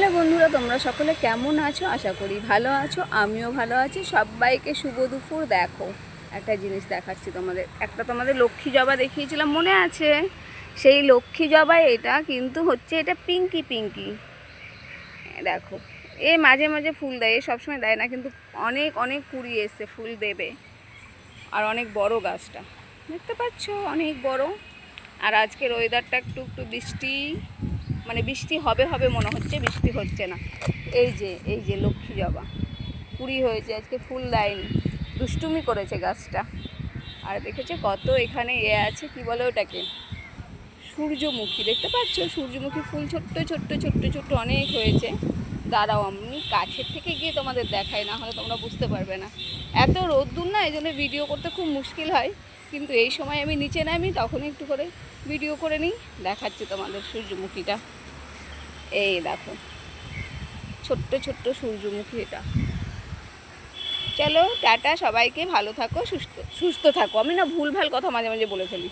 Hello বন্ধুরা, তোমরা সকলে কেমন আছো? আশা করি ভালো আছো, আমিও ভালো আছি। সবাইকে শুভ দুপুর। দেখো, একটা জিনিস দেখাচ্ছি তোমাদের। তোমাদের লক্ষ্মী জবা দেখিয়েছিলাম, মনে আছে? সেই লক্ষ্মী জবা এটা কিন্তু হচ্ছে, এটা পিঙ্কি পিঙ্কি। দেখো, এ মাঝে মাঝে ফুল দেয়, এ সবসময় দেয় না, কিন্তু অনেক অনেক কুড়ি এসছে, ফুল দেবে। আর অনেক বড় গাছটা, দেখতে পাচ্ছ, অনেক বড়। আর আজকের ওয়েদারটা একটু একটু বৃষ্টি, মানে বৃষ্টি হবে হবে মনে হচ্ছে, বৃষ্টি হচ্ছে না। এই যে লক্ষ্মী জবা কুড়ি হয়েছে, আজকে ফুল দেয়নি, দুষ্টুমি করেছে গাছটা। আর দেখেছো কত এখানে আছে, কি বলে ওটাকে, সূর্যমুখী। দেখতে পাচ্ছ সূর্যমুখী ফুল, ছোট্ট ছোট্ট ছোট্ট ছোট্ট অনেক হয়েছে। দাঁড়াও, আমি কাছের থেকে গিয়ে তোমাদের দেখাই, না হলে তোমরা বুঝতে পারবে না। এত রোদ্দুর না, এই জন্য ভিডিও করতে খুব মুশকিল হয়। কিন্তু এই সময় আমি নিচে নামি, তখন একটু করে ভিডিও করে নিই, দেখাচ্ছি তোমাদের সূর্যমুখীটা। এই দেখো, ছোট্ট ছোট্ট সূর্যমুখী এটা। চলো টাটা, সবাইকে ভালো থাকো, সুস্থ সুস্থ থাকো। আমি না ভুলভাল কথা মাঝে মাঝে বলে ফেলি।